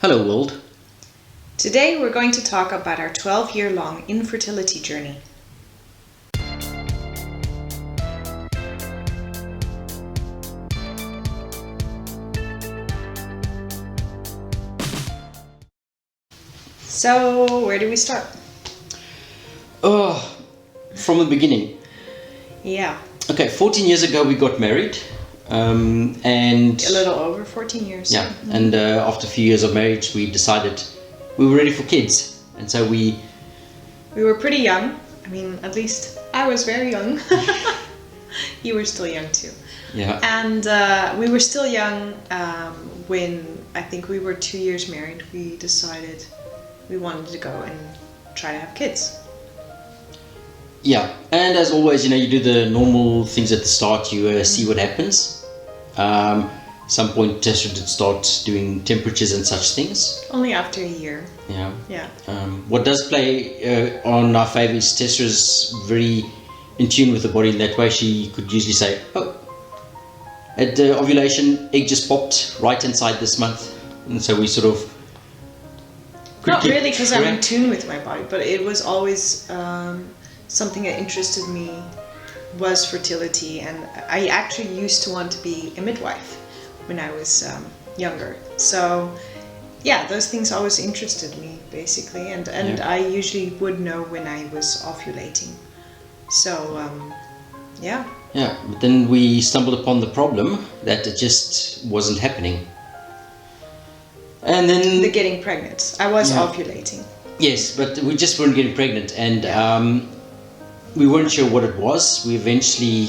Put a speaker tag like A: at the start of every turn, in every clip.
A: Hello world.
B: Today we're going to talk about our 12-year-long infertility journey. So, where do we start?
A: From the beginning.
B: Yeah,
A: Okay, 14 years ago we got married. And
B: a little over 14 years.
A: yeah, and after a few years of marriage we decided we were ready for kids. And so we
B: We were pretty young. I mean, at least I was very young. You were still young too.
A: yeah,
B: And we were still young when I think we were 2 years married. We decided we wanted to go and try to have kids.
A: yeah. And as always, you do the normal things at the start. You see what happens. Some point Tessa did start doing temperatures and such things.
B: Only after a year.
A: Yeah.
B: Yeah.
A: What does play on our favour is Tessa's very in tune with the body in that way. She could usually say, oh, at the ovulation, egg just popped right inside this month. And so we sort of...
B: Not really because I'm in tune with my body, but it was always something that interested me was fertility, and I actually used to want to be a midwife when I was younger. So yeah, those things always interested me basically, and
A: Yeah.
B: I usually would know when I was ovulating. So yeah.
A: Yeah, but then we stumbled upon the problem that it just wasn't happening. And then...
B: The getting pregnant. I was
A: Yeah.
B: ovulating.
A: Yes, but we just weren't getting pregnant, and we weren't sure what it was. We eventually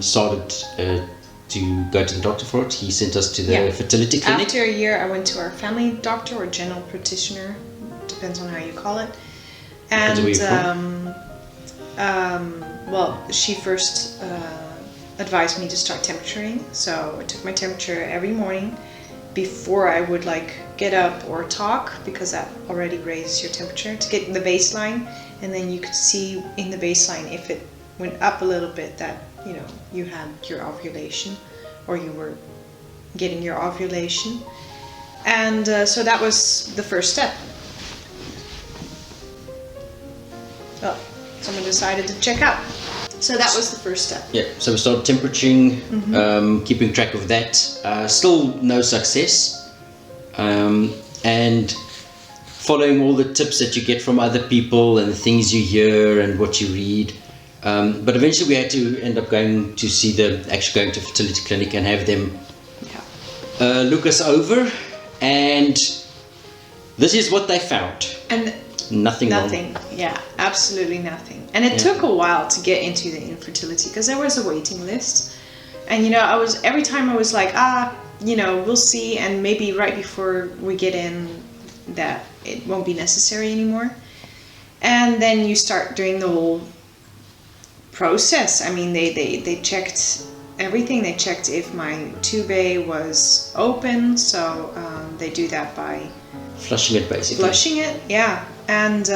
A: started to go to the doctor for it. He sent us to the fertility clinic.
B: After a year, I went to our family doctor or general practitioner, depends on how you call it. And
A: Depends where you're
B: well, she first advised me to start temperaturing. So I took my temperature every morning before I would get up or talk, because that already raises your temperature to get the baseline, and then you could see in the baseline if it went up a little bit that you had your ovulation or you were getting your ovulation. And so that was the first step. Oh, someone decided to check out. So that was the first step.
A: Yeah, so we started temperaturing, keeping track of that. Still no success. And following all the tips that you get from other people and the things you hear and what you read. But eventually we had to end up going to fertility clinic and have them look us over. And this is what they found.
B: And
A: Nothing wrong.
B: Yeah, absolutely nothing. And it took a while to get into the infertility because there was a waiting list. And every time I was like, we'll see, and maybe right before we get in that it won't be necessary anymore. And then you start doing the whole process. I mean, they checked everything. They checked if my tube was open, so they do that by
A: Flushing it, basically.
B: Flushing it, yeah. And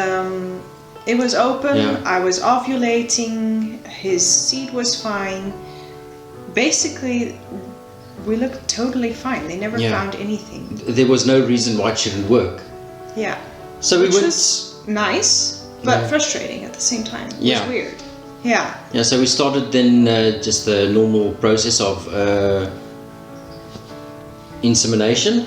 B: it was open.
A: Yeah.
B: I was ovulating. His seed was fine. Basically, we looked totally fine. They never found anything.
A: There was no reason why it shouldn't work.
B: Yeah.
A: So
B: Which was nice, but frustrating at the same time. It was weird. Yeah.
A: Yeah, so we started then just the normal process of insemination.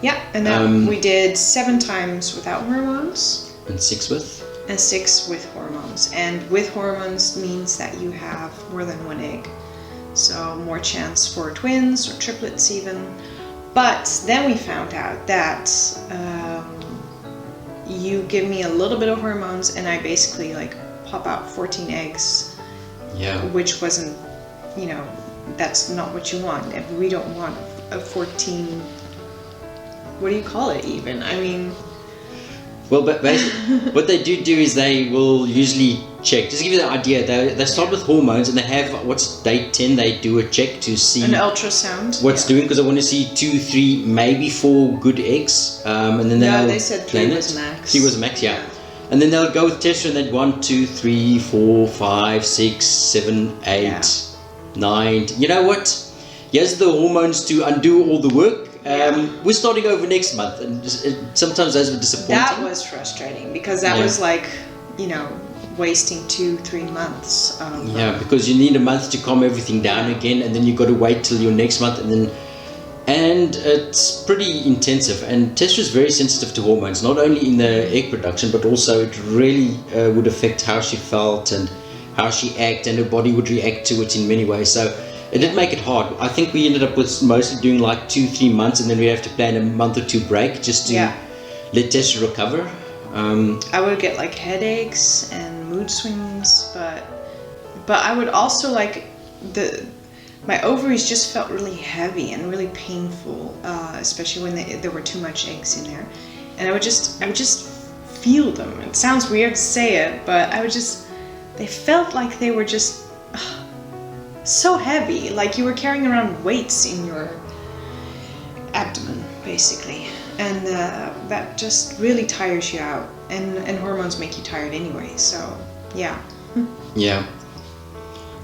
B: Yeah, and then we did 7 times without hormones.
A: And 6 with?
B: And 6 with hormones. And with hormones means that you have more than 1 egg. So more chance for twins or triplets even. But then we found out that you give me a little bit of hormones and I basically pop out 14 eggs.
A: Yeah.
B: Which wasn't, that's not what you want. We don't want a 14... What do you call it even? I mean...
A: Well, but basically, what they do is they will usually check. Just to give you the idea, they start with hormones and they have, what's day 10, they do a check to see...
B: An ultrasound.
A: What's doing, because I want to see 2, 3, maybe 4 good eggs. And then
B: they said 3 was max.
A: 3 was max, yeah. And then they'll go with test and they'd 1, 2, 3, 4, 5, 6, 7, 8, 9. You know what? Here's the hormones to undo all the work. we're starting over next month, and sometimes those were disappointing.
B: That was frustrating because that was like, you know, wasting 2-3 months.
A: Because you need a month to calm everything down again, and then you got to wait till your next month, and it's pretty intensive. And Tessa is very sensitive to hormones, not only in the egg production, but also it really would affect how she felt and how she acted, and her body would react to it in many ways. So it did make it hard. I think we ended up with mostly doing like 2-3 months, and then we have to plan a month or two break just to let Tessa recover.
B: I would get like headaches and mood swings, but I would also like my ovaries just felt really heavy and really painful, especially when there were too much eggs in there, and I would just feel them. It sounds weird to say it, but they felt like they were just so heavy, like you were carrying around weights in your abdomen, basically. And that just really tires you out, and hormones make you tired anyway, so yeah.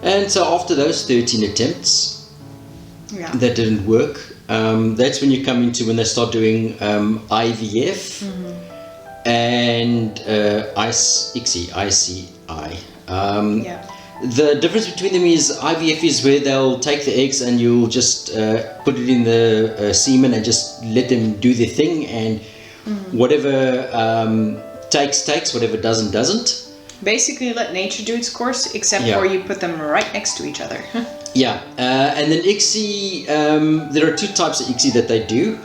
A: And so after those 13 attempts that didn't work, that's when you come into when they start doing IVF and ICI. The difference between them is IVF is where they'll take the eggs and you'll just put it in the semen and just let them do their thing, and whatever takes, whatever doesn't. Basically
B: let nature do its course, except for you put them right next to each other.
A: And then ICSI, there are two types of ICSI that they do.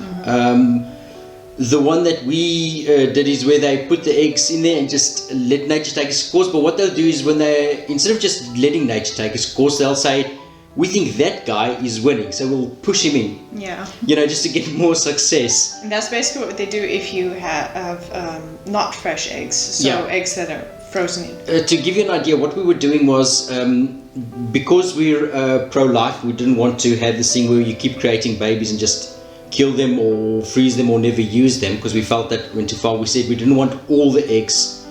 A: The one that we did is where they put the eggs in there and just let nature take its course. But what they'll do is when instead of just letting nature take its course, they'll say, we think that guy is winning, so we'll push him in. You know, just to get more success.
B: And that's basically what they do if you have not fresh eggs, so eggs that are frozen in.
A: To give you an idea, what we were doing was, because we're pro-life, we didn't want to have this thing where you keep creating babies and just kill them or freeze them or never use them, because we felt that went too far. We said we didn't want all the eggs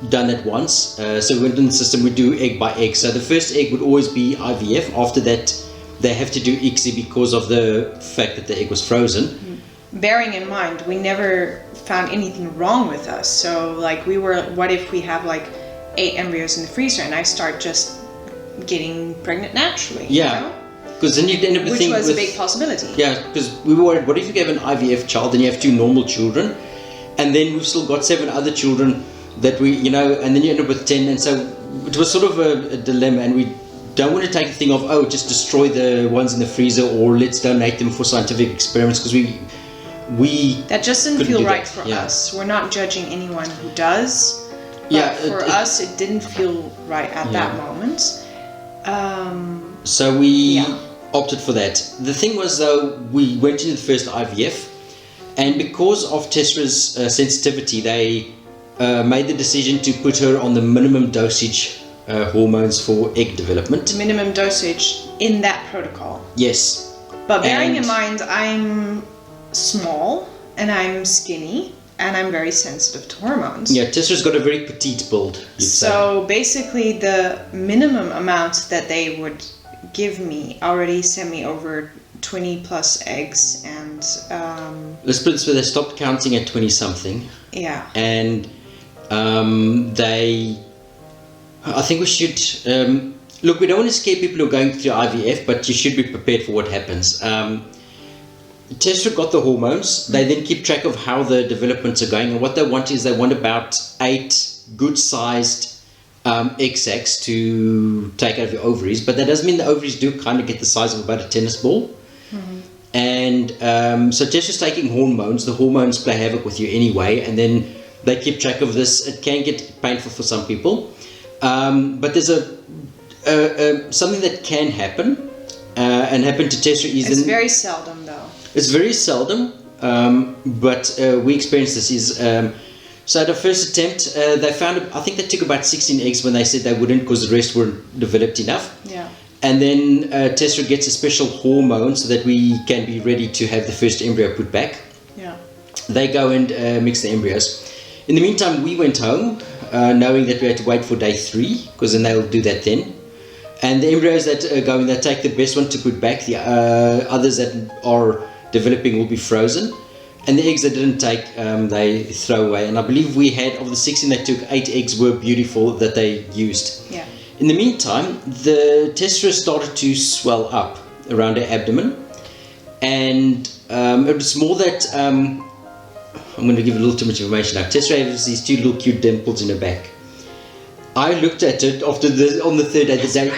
A: done at once, so we went in the system, we do egg by egg. So the first egg would always be IVF. After that they have to do ICSI because of the fact that the egg was frozen.
B: Bearing in mind, we never found anything wrong with us, so like what if we have like 8 embryos in the freezer and I start just getting pregnant naturally? You know?
A: Because then you'd end up
B: which was a big possibility.
A: Because we were worried, what if you have an IVF child and you have 2 normal children, and then we've still got 7 other children that we, you know, and then you end up with 10, and so it was sort of a dilemma, and we don't want to take the thing of, just destroy the ones in the freezer, or let's donate them for scientific experiments, because we
B: that just didn't feel right for us. We're not judging anyone who does, but for us it didn't feel right at that moment.
A: So we opted for that. The thing was, though, we went into the first IVF, and because of Tessa's sensitivity, they made the decision to put her on the minimum dosage hormones for egg development.
B: The minimum dosage in that protocol.
A: Yes.
B: But bearing in mind, I'm small and I'm skinny and I'm very sensitive to hormones.
A: Yeah, Tessa's got a very petite build.
B: So basically the minimum amount that they would give me already sent me over 20 plus eggs, and
A: let's put it this way, they stopped counting at 20 something. And I think we should look, we don't want to scare people who are going through IVF, but you should be prepared for what happens. Tessa got the hormones. They then keep track of how the developments are going, and what they want is about 8 good sized egg sacs to take out of your ovaries, but that doesn't mean the ovaries do kind of get the size of about a tennis ball. And so Tessa's taking hormones. The hormones play havoc with you anyway, and then they keep track of this. It can get painful for some people, but there's something that can happen, and happen to Tessa is
B: it's very seldom though.
A: It's very seldom, but we experienced this is so at the first attempt they found, I think they took about 16 eggs when they said they wouldn't, because the rest weren't developed enough. And then Tessa gets a special hormone so that we can be ready to have the first embryo put back. They go and mix the embryos. In the meantime, we went home knowing that we had to wait for day 3, because then they'll do that then. And the embryos that go in, they take the best one to put back. The others that are developing will be frozen. And the eggs they didn't take, they throw away. And I believe we had, of the 16 they took, 8 eggs were beautiful that they used.
B: Yeah.
A: In the meantime, the testera started to swell up around her abdomen. And it was more that, I'm going to give a little too much information now. Tessera has these 2 little cute dimples in her back. I looked at it on the third day, the day.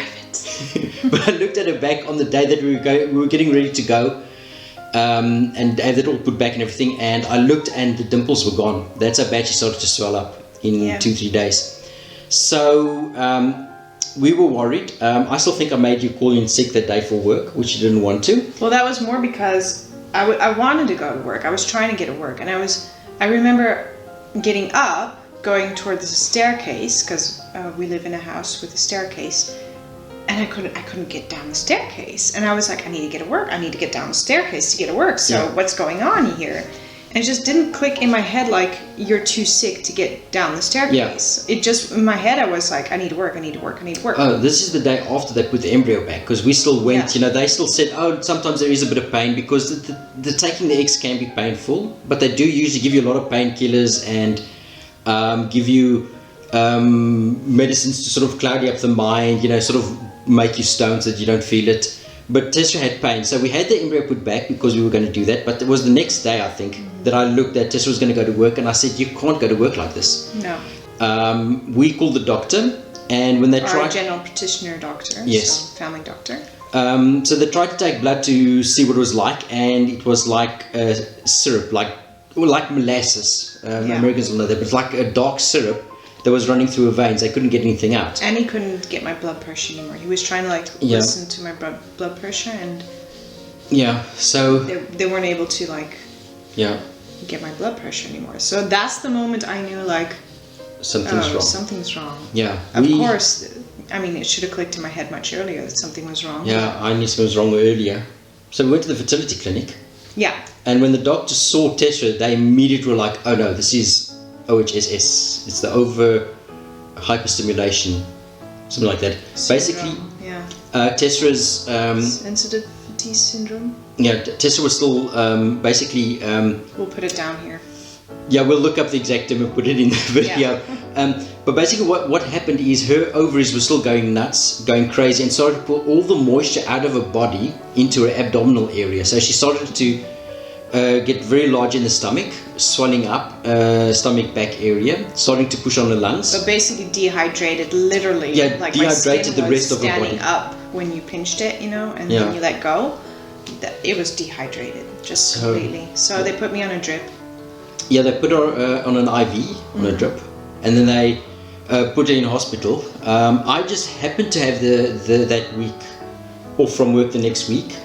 A: But I looked at her back on the day that we were getting ready to go, and have it all put back and everything. And I looked, and the dimples were gone. That's how bad she started to swell up in 2-3 days. So we were worried. I still think I made you call in sick that day for work, which you didn't want to.
B: Well, that was more because I wanted to go to work. I was trying to get to work, and I remember getting up, going towards the staircase, because we live in a house with a staircase, and I couldn't get down the staircase, and I was like, I need to get to work. I need to get down the staircase to get to work. So what's going on here? And it just didn't click in my head like, you're too sick to get down the staircase. It just, in my head, I was like, I need to work, I need to work, I need to work.
A: Oh, this is the day after they put the embryo back, because we still went, they still said, oh, sometimes there is a bit of pain, because the taking the eggs can be painful, but they do usually give you a lot of painkillers and give you medicines to sort of cloud you up the mind, sort of make you stoned so that you don't feel it. But Tessera had pain, so we had the embryo put back because we were going to do that. But it was the next day, I think, that I looked at Tessera was going to go to work, and I said, you can't go to work like this.
B: No.
A: We called the doctor, and when they tried...
B: Our general practitioner doctor,
A: yes.
B: So family doctor.
A: So they tried to take blood to see what it was like, and it was like syrup, like molasses. Americans will know that, but it's like a dark syrup that was running through her veins. I couldn't get anything out.
B: And he couldn't get my blood pressure anymore. He was trying to listen to my blood pressure, and
A: so
B: they weren't able to get my blood pressure anymore. So that's the moment I knew
A: something's wrong.
B: Something's wrong.
A: Yeah.
B: Of course, I mean, it should have clicked in my head much earlier that something was wrong.
A: Yeah, I knew something was wrong earlier. So we went to the fertility clinic.
B: Yeah.
A: And when the doctors saw Tessera, they immediately were like, oh no, this is OHSS. It's the over hyperstimulation, something like that.
B: Syndrome.
A: Basically, Tessera's
B: sensitivity syndrome.
A: Yeah, Tessera was still basically.
B: We'll put it down here.
A: Yeah, we'll look up the exact term and put it in the video. Yeah. But basically, what happened is her ovaries were still going nuts, going crazy, and started to pull all the moisture out of her body into her abdominal area. So she started to get very large in the stomach, swelling up, stomach back area, starting to push on the lungs.
B: So basically dehydrated, literally.
A: Yeah, like dehydrated the rest of the body.
B: Standing up when you pinched it, and when you let go, it was dehydrated, just completely. So they put me on a drip.
A: Yeah, they put her on an IV, on a drip, and then they put her in hospital. I just happened to have that week off from work the next week.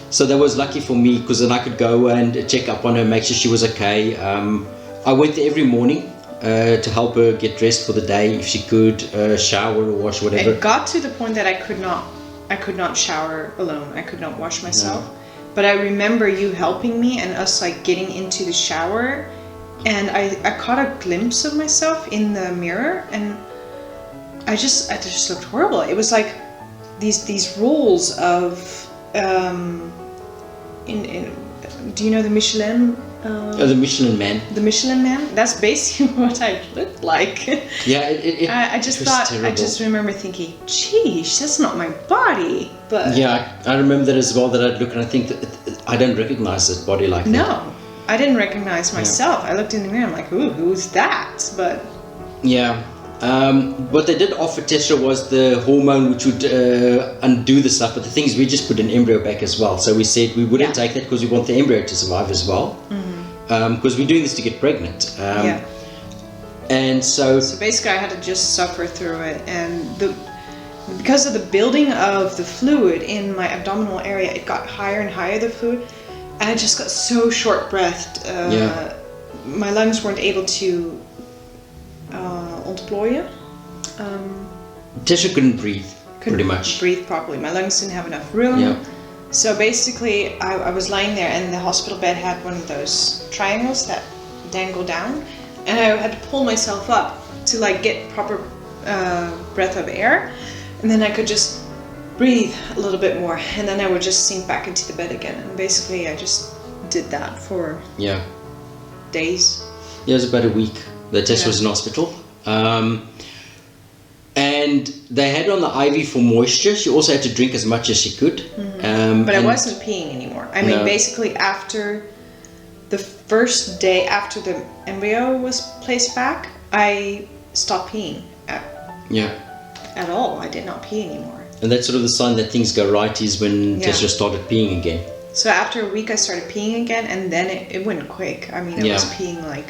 A: So that was lucky for me, because then I could go and check up on her, make sure she was okay. I went there every morning to help her get dressed for the day, if she could, shower or wash, whatever.
B: It got to the point that I could not shower alone. I could not wash myself. No. But I remember you helping me and us getting into the shower, and I caught a glimpse of myself in the mirror, and I just looked horrible. It was like these rolls of do you know the Michelin?
A: The Michelin Man.
B: The Michelin Man. That's basically what I looked like.
A: Yeah,
B: I just remember thinking, "Geez, that's not my body." But
A: yeah, I remember that as well. That I'd look and I think that I don't recognize this body like that.
B: No, I didn't recognize myself. I looked in the mirror. I'm like, "Ooh, who's that?" But
A: yeah. What they did offer Tessera was the hormone which would undo the stuff, but the thing is we just put an embryo back as well. So we said we wouldn't take that because we want the embryo to survive as well, because we're doing this to get pregnant. And so
B: basically I had to just suffer through it, and because of the building of the fluid in my abdominal area, it got higher and higher, the fluid, and I just got so short-breathed. My lungs weren't able to ontplooien.
A: Tessera couldn't breathe, pretty much.
B: Breathe properly. My lungs didn't have enough room.
A: Yeah.
B: So basically, I was lying there, and the hospital bed had one of those triangles that dangle down, and I had to pull myself up to get proper breath of air, and then I could just breathe a little bit more, and then I would just sink back into the bed again. And basically, I just did that for
A: Yeah.
B: days.
A: Yeah, it was about a week. The test
B: Yeah.
A: was in hospital. And they had on the IV for moisture. She also had to drink as much as she could.
B: But I
A: and-
B: wasn't peeing anymore. I mean,
A: No.
B: basically after the first day after the embryo was placed back, I stopped peeing
A: Yeah.
B: at all. I did not pee anymore.
A: And that's sort of the sign that things go right is when
B: Yeah.
A: Tessa started peeing again.
B: So after a week, I started peeing again, and then it went quick. I mean, I was peeing like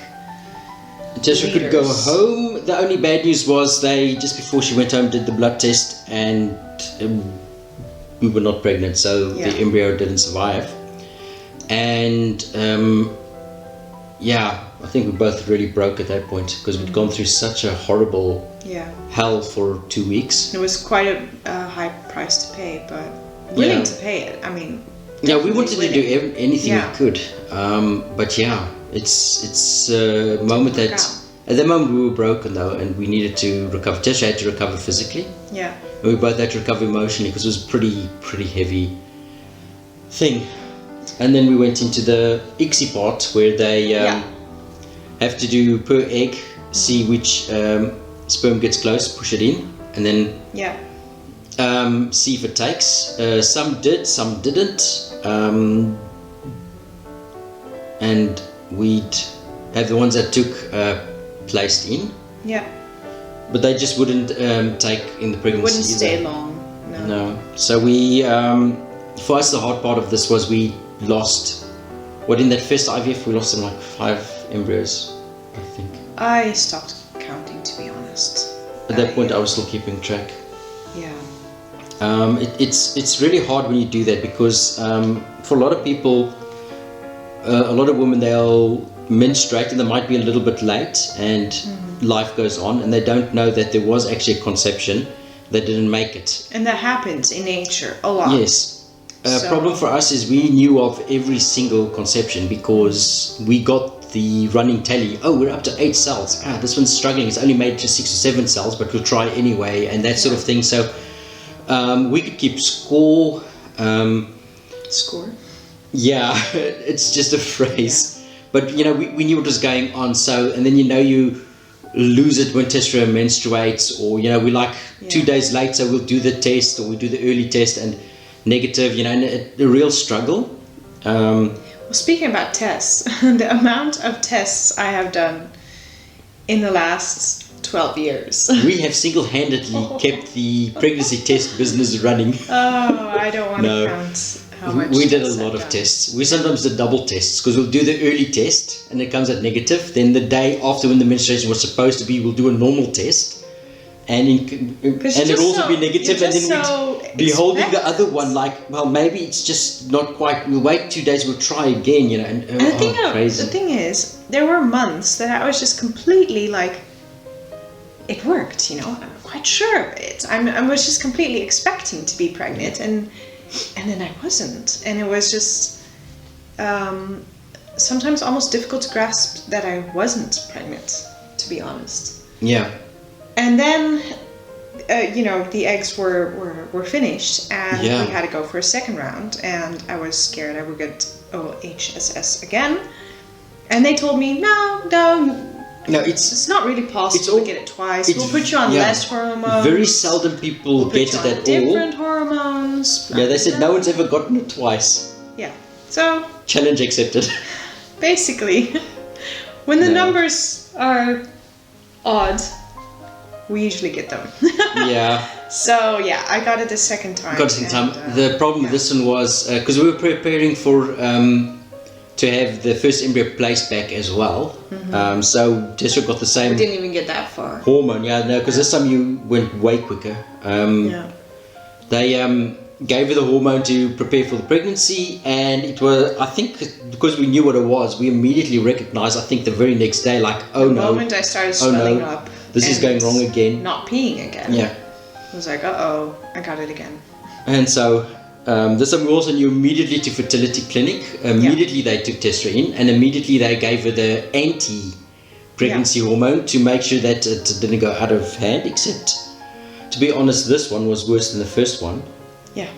A: Tessa could go
B: liters.
A: home. The only bad news was they, just before she went home, did the blood test and we were not pregnant, so the embryo didn't survive. And I think we both really broke at that point because we'd gone through such a horrible hell for 2 weeks.
B: It was quite a high price to pay, but willing to pay it. I mean,
A: we wanted to do anything we could, but it's a moment that at the moment we were broken though, and we needed to recover. Tessa had to recover physically.
B: Yeah.
A: And we both had to recover emotionally because it was a pretty heavy thing. And then we went into the ICSI part where they have to do per egg, see which sperm gets close, push it in, and then see if it takes. Some did, some didn't. And we'd have the ones that took placed in.
B: Yeah.
A: But they just wouldn't take in the pregnancy.
B: Wouldn't stay long.
A: No. So we, for us, the hard part of this was we lost. In that first IVF we lost like 5 embryos, I think.
B: I stopped counting, to be honest.
A: At that point, I was still keeping track.
B: Yeah.
A: It's really hard when you do that because for a lot of people, a lot of women, they'll menstruate and they might be a little bit late and life goes on and they don't know that there was actually a conception. They didn't make it.
B: And that happens in nature a lot.
A: Yes. Problem for us is we knew of every single conception because we got the running tally. Oh, we're up to 8 cells. This one's struggling. It's only made to 6 or 7 cells, but we'll try anyway, and that sort of thing. So we could keep score.
B: Score?
A: Yeah, it's just a phrase. Yeah. But we knew what was going on. So, and then you lose it when Tessa menstruates, or we like 2 days later we'll do the test, or we do the early test and negative, and a real struggle.
B: Well, speaking about tests, the amount of tests I have done in the last 12 years.
A: We have single-handedly kept the pregnancy test business running.
B: Oh, I don't want to count how much.
A: We did a lot of tests. We sometimes did double tests because we'll do the early test and it comes at negative. Then the day after when the menstruation was supposed to be, we'll do a normal test. And it'll also be negative, and then we'd be holding the other one like, well, maybe it's just not quite. We'll wait 2 days, we'll try again, And
B: the thing is, there were months that I was just completely like, it worked, I'm quite sure of it. I was just completely expecting to be pregnant, and then I wasn't, and it was just sometimes almost difficult to grasp that I wasn't pregnant, to be honest.
A: Yeah. And
B: then, the eggs were finished, and we had to go for a second round, and I was scared I would get OHSS again. And they told me, no, it's not really possible to get it twice. We'll put you on less hormones.
A: Very seldom people get it at all.
B: Different hormones.
A: Yeah, they said no one's ever gotten it twice.
B: Yeah, so...
A: Challenge accepted.
B: Basically, when the numbers are odd, we usually get them.
A: Yeah.
B: So I got it the second time.
A: The problem with this one was because we were preparing for to have the first embryo placed back as well. So Tessa got the same.
B: We didn't even get that far.
A: Hormone, because this time you went way quicker. They gave her the hormone to prepare for the pregnancy, and it was, I think, because we knew what it was, we immediately recognized. I think the very next day, like, the
B: moment I started swelling up.
A: This is going wrong again.
B: Not peeing again.
A: Yeah.
B: I was like, uh-oh, I got it again.
A: And so, this time we also knew immediately to fertility clinic. Immediately they took Tessa in, and immediately they gave her the anti-pregnancy hormone to make sure that it didn't go out of hand, except, to be honest, this one was worse than the first one.
B: Yeah.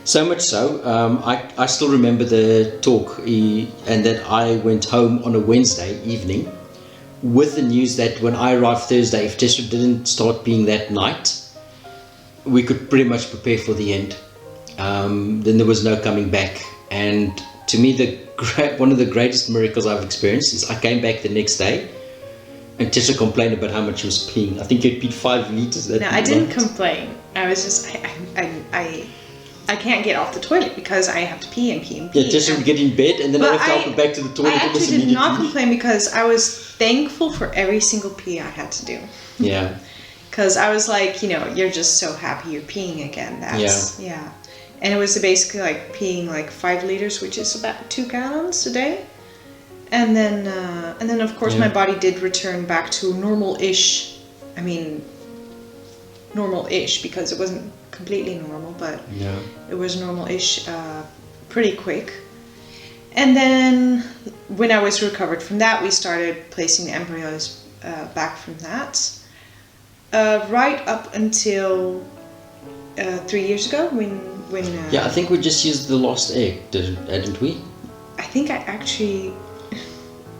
A: So much so, I still remember the talk, and that I went home on a Wednesday evening with the news that when I arrived Thursday, if Tessa didn't start peeing that night, we could pretty much prepare for the end. Then there was no coming back. And to me, one of the greatest miracles I've experienced is I came back the next day and Tessa complained about how much she was peeing. I think you'd peed 5 liters that
B: No, I didn't complain. I was just, I can't get off the toilet because I have to pee and pee and pee.
A: Yeah, Tessa would get in bed and then I have to help her back to the toilet.
B: I actually did not complain because I was thankful for every single pee I had to do.
A: Yeah.
B: Because I was like, you're just so happy you're peeing again. Yeah. And it was basically like peeing like 5 liters, which is about 2 gallons a day. And then of course my body did return back to normal-ish. I mean, normal-ish because it wasn't completely normal, but it was normal-ish pretty quick. And then when I was recovered from that, we started placing the embryos back from that. Right up until 3 years ago when
A: yeah, I think we just used the last egg, didn't we?
B: I think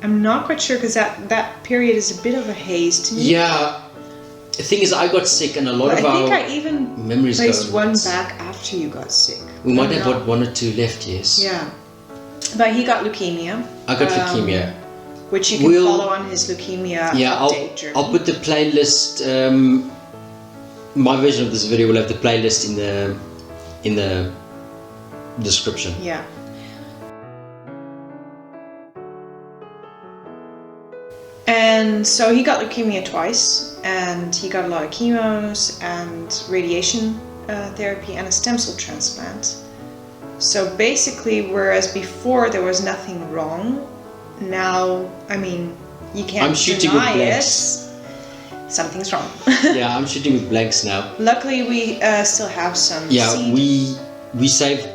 B: I'm not quite sure because that period is a bit of a haze to me.
A: Yeah. The thing is, I got sick and a lot of our
B: I think I even
A: memories
B: placed one back after you got sick.
A: We might have got 1 or 2 left, yes.
B: Yeah. But he got leukemia.
A: I got leukemia.
B: Which you can follow on his leukemia update journey.
A: I'll put the playlist, my version of this video will have the playlist in the description.
B: Yeah. And so he got leukemia twice, and he got a lot of chemos and radiation therapy and a stem cell transplant. So basically, whereas before there was nothing wrong, now, I mean, you can't deny it. Something's wrong.
A: Yeah, I'm shooting with blanks now.
B: Luckily, we still have some
A: seed. we saved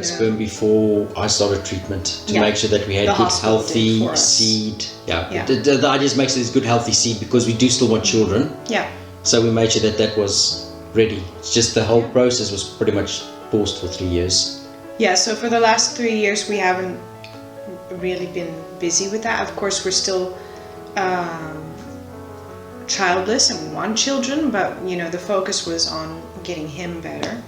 A: sperm before I started treatment to make sure that we had good healthy seed. Yeah. The idea is make sure there's good healthy seed because we do still want children.
B: Yeah.
A: So we made sure that was ready. It's just the whole process was pretty much paused for 3 years.
B: Yeah, so for the last 3 years we haven't really been busy with that. Of course, we're still childless and we want children, but the focus was on getting him better.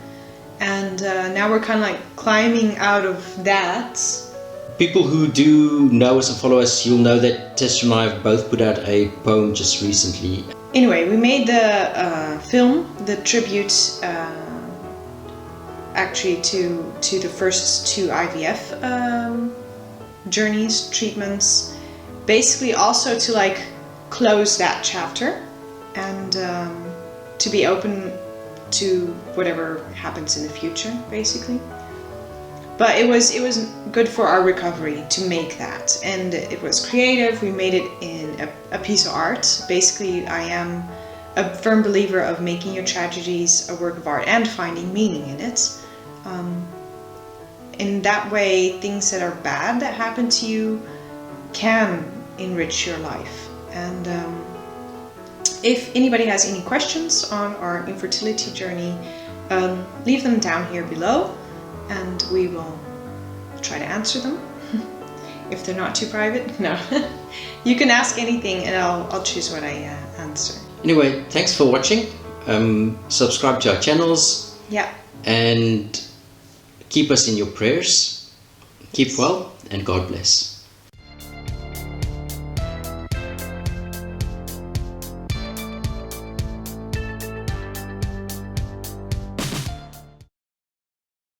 B: And now we're kind of like climbing out of that.
A: People who do know us and follow us, you'll know that Tess and I have both put out a poem just recently.
B: Anyway, we made the film, the tribute actually to the first 2 IVF journeys, treatments, basically also to like close that chapter and to be open to whatever happens in the future, basically. But it was good for our recovery to make that, and it was creative. We made it in a piece of art. Basically, I am a firm believer of making your tragedies a work of art and finding meaning in it. In that way, things that are bad that happen to you can enrich your life. And if anybody has any questions on our infertility journey, leave them down here below and we will try to answer them. If they're not too private, no. You can ask anything and I'll choose what I answer.
A: Anyway, thanks for watching. Subscribe to our channels.
B: Yeah.
A: And keep us in your prayers. Keep well and God bless.